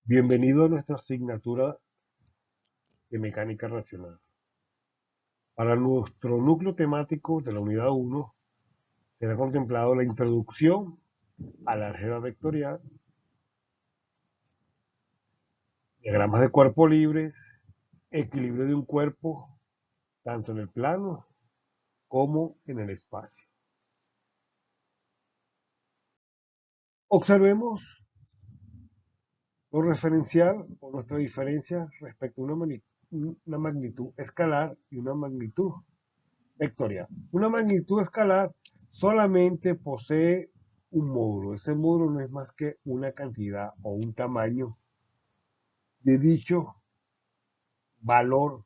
Bienvenido a nuestra asignatura de mecánica racional. Para nuestro núcleo temático de la unidad 1, será contemplado la introducción al álgebra vectorial, diagramas de cuerpo libres, equilibrio de un cuerpo, tanto en el plano como en el espacio. Observemos lo referencial o nuestra diferencia respecto a una magnitud escalar y una magnitud vectorial. Una magnitud escalar solamente posee un módulo. Ese módulo no es más que una cantidad o un tamaño de dicho valor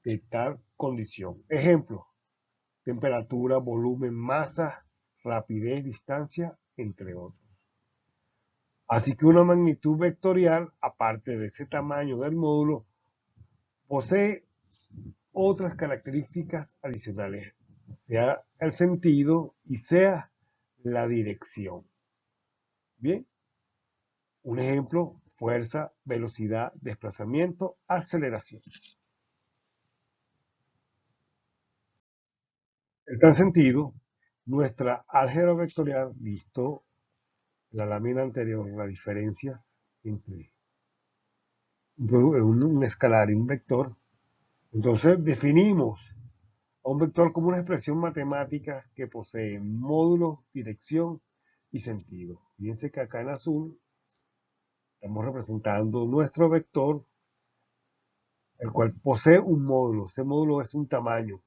de tal condición. Ejemplo, temperatura, volumen, masa, rapidez, distancia, entre otros. Así que una magnitud vectorial, aparte de ese tamaño del módulo, posee otras características adicionales, sea el sentido y sea la dirección. Bien, un ejemplo, fuerza, velocidad, desplazamiento, aceleración. En tal sentido, nuestra álgebra vectorial, visto en la lámina anterior, las diferencias entre un escalar y un vector, entonces definimos a un vector como una expresión matemática que posee módulos, dirección y sentido. Fíjense que acá en azul estamos representando nuestro vector, el cual posee un módulo. Ese módulo es un tamaño.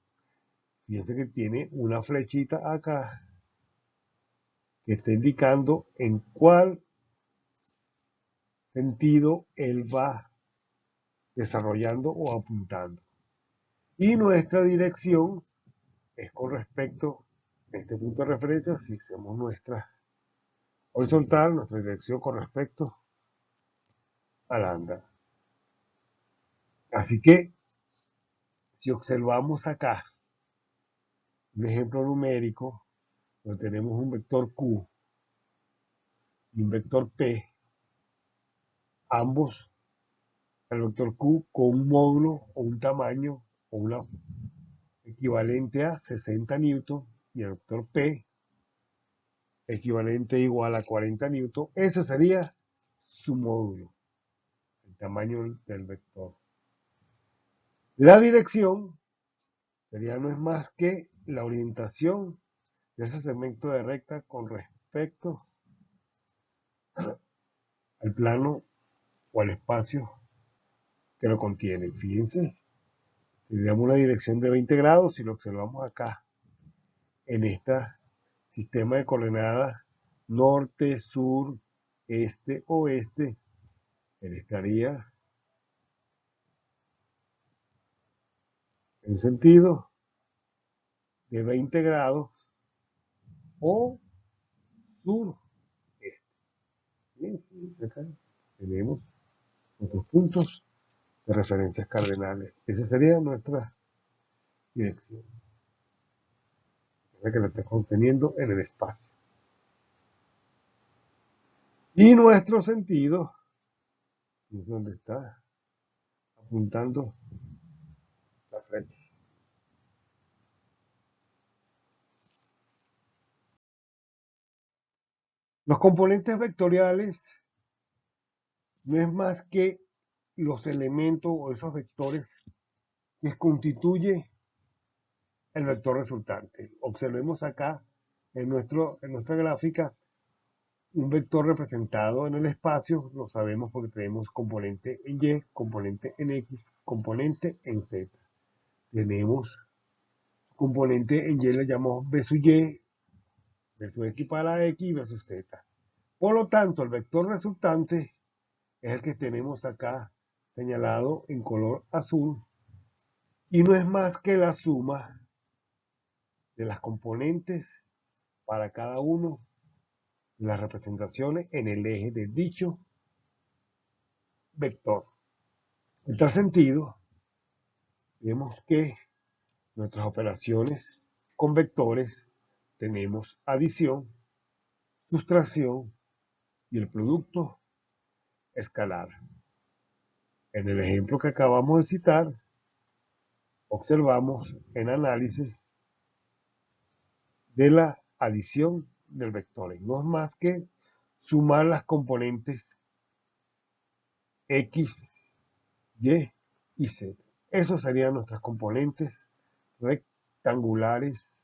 Fíjense que tiene una flechita acá que está indicando en cuál sentido él va desarrollando o apuntando. Y nuestra dirección es con respecto a este punto de referencia, si hacemos nuestra horizontal, nuestra dirección con respecto al lambda. Así que, si observamos acá un ejemplo numérico, donde tenemos un vector Q y un vector P, ambos, el vector Q con un módulo o un tamaño o una equivalente a 60 newton y el vector P equivalente igual a 40 newton, ese sería su módulo, el tamaño del vector. La dirección sería no es más que la orientación de ese segmento de recta con respecto al plano o al espacio que lo contiene. Fíjense, tendríamos una dirección de 20 grados si lo observamos acá en este sistema de coordenadas norte, sur, este, oeste. Él estaría en sentido de 20 grados o sur-este. Bien, acá tenemos otros puntos de referencias cardenales. Esa sería nuestra dirección, la que la está conteniendo en el espacio. Y nuestro sentido es donde está apuntando la flecha. Los componentes vectoriales no es más que los elementos o esos vectores que constituye el vector resultante. Observemos acá en nuestra gráfica un vector representado en el espacio, lo sabemos porque tenemos componente en Y, componente en X, componente en Z. Tenemos componente en Y, le llamamos B sub Y, B sub X para X y B sub Z. Por lo tanto, el vector resultante es el que tenemos acá señalado en color azul y no es más que la suma de las componentes para cada uno de las representaciones en el eje de dicho vector. En tal sentido, vemos que nuestras operaciones con vectores tenemos adición, sustracción y el producto escalar. En el ejemplo que acabamos de citar, observamos el análisis de la adición del vector. No es más que sumar las componentes X, Y y Z. Esos serían nuestras componentes rectangulares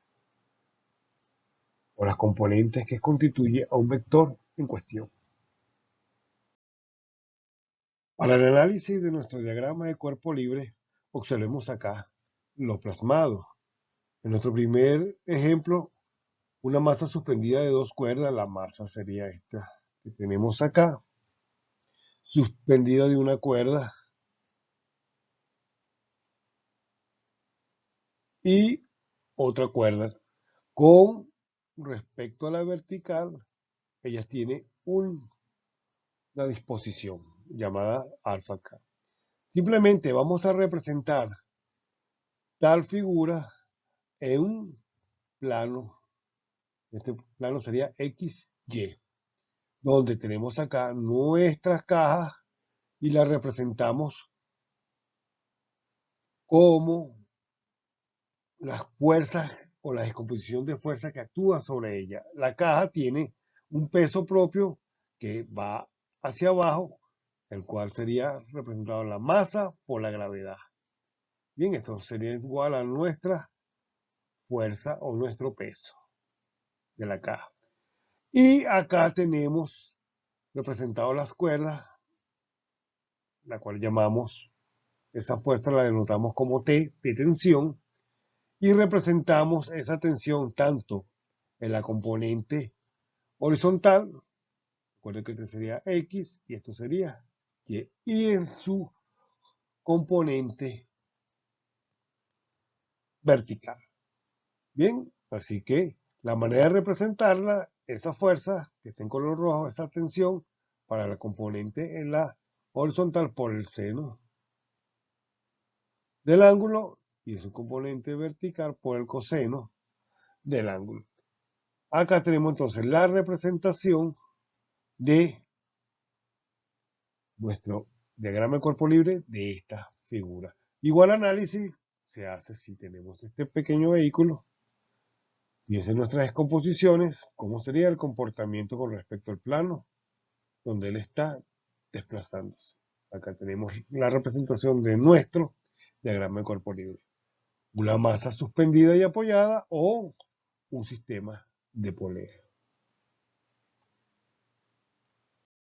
o las componentes que constituyen a un vector en cuestión. Para el análisis de nuestro diagrama de cuerpo libre, observemos acá lo plasmado. En nuestro primer ejemplo, una masa suspendida de 2 cuerdas, la masa sería esta que tenemos acá, suspendida de una cuerda y otra cuerda. Con respecto a la vertical, ellas tienen una disposición llamada alfa K. Simplemente vamos a representar tal figura en un plano. Este plano sería XY, donde tenemos acá nuestras cajas y las representamos como las fuerzas o la descomposición de fuerza que actúa sobre ella. La caja tiene un peso propio que va hacia abajo, el cual sería representado la masa por la gravedad. Bien, esto sería igual a nuestra fuerza o nuestro peso de la caja. Y acá tenemos representado las cuerdas, la cual llamamos, esa fuerza la denotamos como T, de tensión, y representamos esa tensión tanto en la componente horizontal, recuerden que este sería X y esto sería Y, y en su componente vertical. Bien, así que la manera de representarla, esa fuerza que está en color rojo, esa tensión para la componente en la horizontal por el seno del ángulo y su componente vertical por el coseno del ángulo. Acá tenemos entonces la representación de nuestro diagrama de cuerpo libre de esta figura. Igual análisis se hace si tenemos este pequeño vehículo, fíjense nuestras descomposiciones, cómo sería el comportamiento con respecto al plano donde él está desplazándose. Acá tenemos la representación de nuestro diagrama de cuerpo libre. Una masa suspendida y apoyada o un sistema de polea.